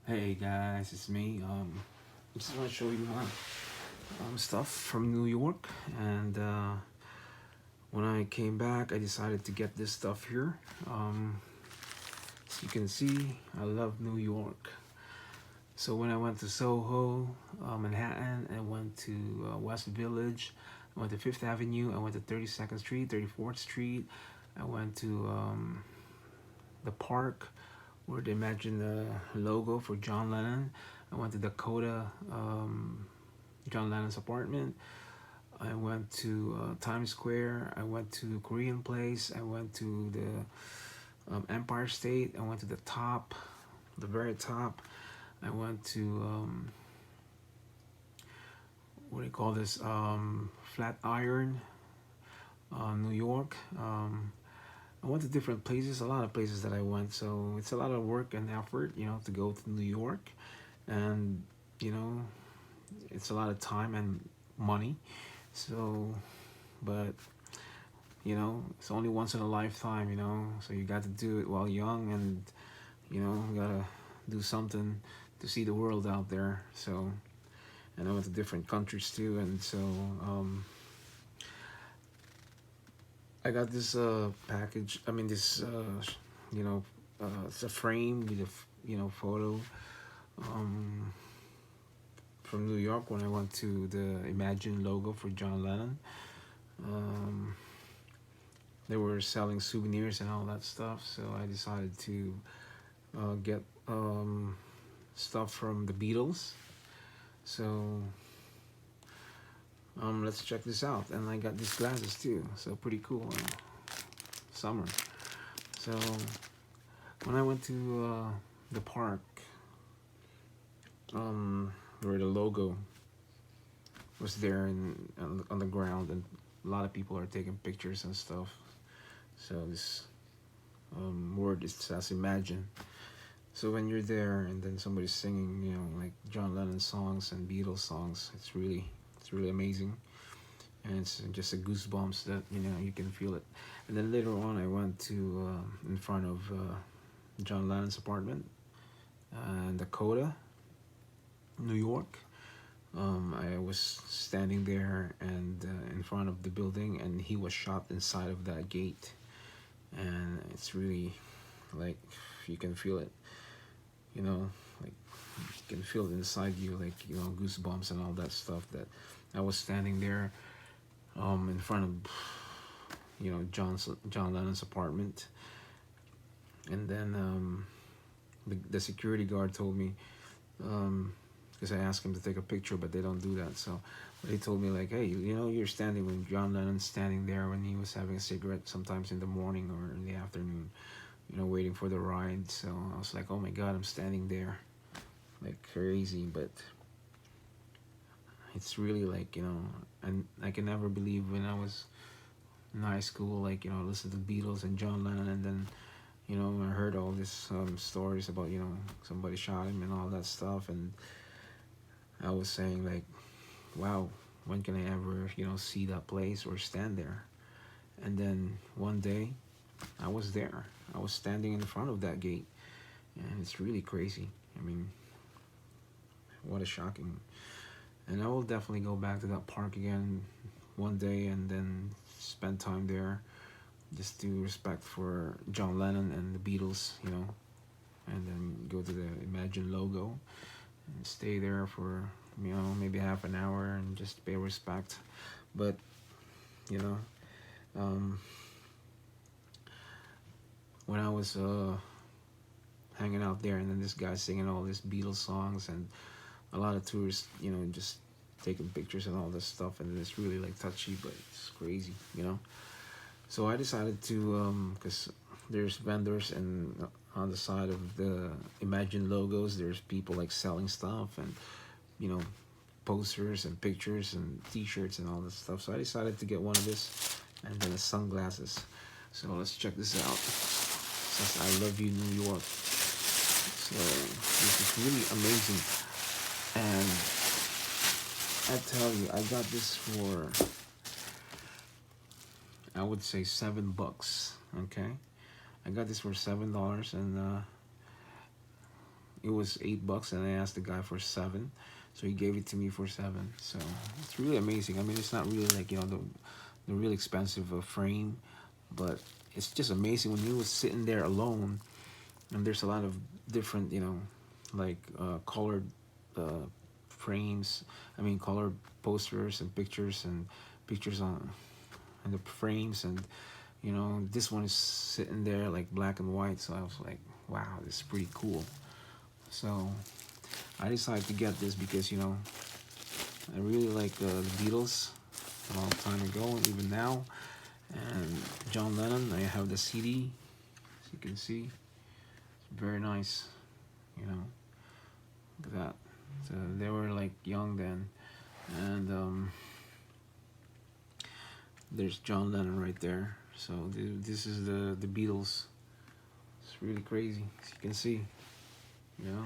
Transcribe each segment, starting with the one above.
Hey guys, it's me. I just want to show you my stuff from New York, and when I came back, I decided to get this stuff here. As you can see, I love New York. So when I went to Soho, Manhattan, I went to West Village, I went to Fifth Avenue, I went to 32nd Street, 34th Street, I went to the park where they imagined the logo for John Lennon. I went to Dakota, John Lennon's apartment. I went to Times Square. I went to Korean Place. I went to the Empire State. I went to the top, the very top. I went to what do you call this? Flatiron, New York. I went to different places, a lot of places that I went. So it's a lot of work and effort, to go to New York, and you know, it's a lot of time and money. So, but it's only once in a lifetime, So you got to do it while young, and you gotta do something to see the world out there. So, and I went to different countries too, and so I got this package. I mean, this it's a frame with a photo um, from New York when I went to the Imagine logo for John Lennon. Um, they were selling souvenirs and all that stuff, so I decided to get stuff from the Beatles. So let's check this out. And I got these glasses too, so pretty cool. Summer. So when I went to the park, where the logo was there on the ground, and a lot of people are taking pictures and stuff. So this word is says imagine. So when you're there and then somebody's singing, like John Lennon songs and Beatles songs, it's really amazing, and it's just a goosebumps that you can feel it. And then later on, I went to in front of John Lennon's apartment in Dakota, New York. I was standing there and in front of the building, and he was shot inside of that gate, and it's really like you can feel it, like you can feel it inside you, like goosebumps and all that stuff. That I was standing there in front of John Lennon's apartment, and then the security guard told me, because I asked him to take a picture, but they don't do that. So he told me like, hey, you're standing when John Lennon's standing there when he was having a cigarette, sometimes in the morning or in the afternoon, waiting for the ride. So I was like, oh my God, I'm standing there like crazy. But it's really like, and I can never believe when I was in high school, like, listen to the Beatles and John Lennon, and then, I heard all these stories about, somebody shot him and all that stuff. And I was saying like, wow, when can I ever, see that place or stand there? And then one day I was there. I was standing in front of that gate, and it's really crazy. I mean, what a shocking. And I will definitely go back to that park again one day and then spend time there, just to respect for John Lennon and the Beatles, and then go to the Imagine logo and stay there for maybe half an hour and just pay respect. But you know, um, when I was hanging out there, and then this guy singing all these Beatles songs, and a lot of tourists, just taking pictures and all this stuff, and it's really like touchy, but it's crazy. So I decided to, because there's vendors, and on the side of the Imagine logos, there's people like selling stuff, and you know posters and pictures and T-shirts and all this stuff. So I decided to get one of this, and then the sunglasses. So let's check this out. It says "I love you, New York." So this is really amazing, and I tell you, I got this for, I would say, $7. Okay, I got this for $7, and it was $8, and I asked the guy for 7, so he gave it to me for 7. So it's really amazing. I mean, it's not really like, you know, the real expensive frame, but it's just amazing when he was sitting there alone, and there's a lot of different, you know, like colored uh, frames. I mean, colored posters and pictures on the frames, and you know, this one is sitting there like black and white. So I was like, wow, this is pretty cool. So I decided to get this because, you know, I really like the Beatles a long time ago and even now. And John Lennon, I have the CD, as you can see. It's very nice, you know. Look at that. So they were like young then. And there's John Lennon right there. So this is the Beatles. It's really crazy, as you can see, you know.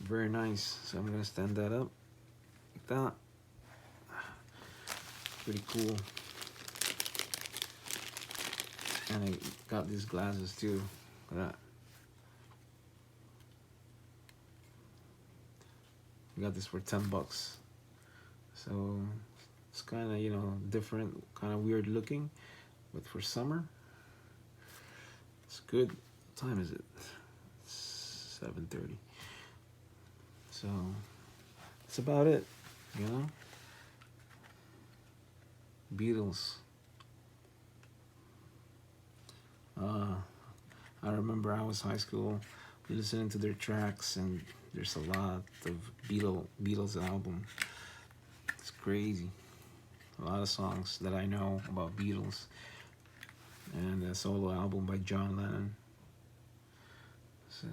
Very nice. So I'm gonna stand that up like that. Pretty cool. And I got these glasses too. Look at that. I got this for $10. So it's kind of, you know, different, kind of weird looking, but for summer, it's good. What time is it? It's 7:30. So that's about it, you know. Beatles. I remember I was high school listening to their tracks, and there's a lot of Beatles album. It's crazy. A lot of songs that I know about Beatles, and a solo album by John Lennon. So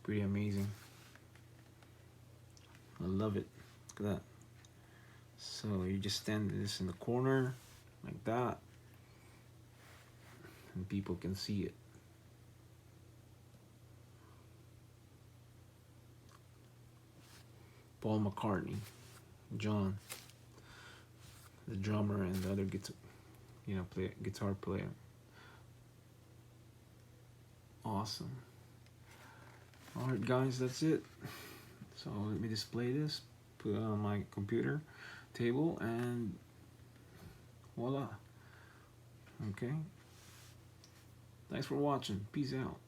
pretty amazing. I love it. Look at that. So you just stand this in the corner like that, and people can see it. Paul McCartney, John, the drummer, and the other guitar player. Awesome. All right, guys, that's it. So let me display this, put it on my computer table, and voila. Okay. Thanks for watching. Peace out.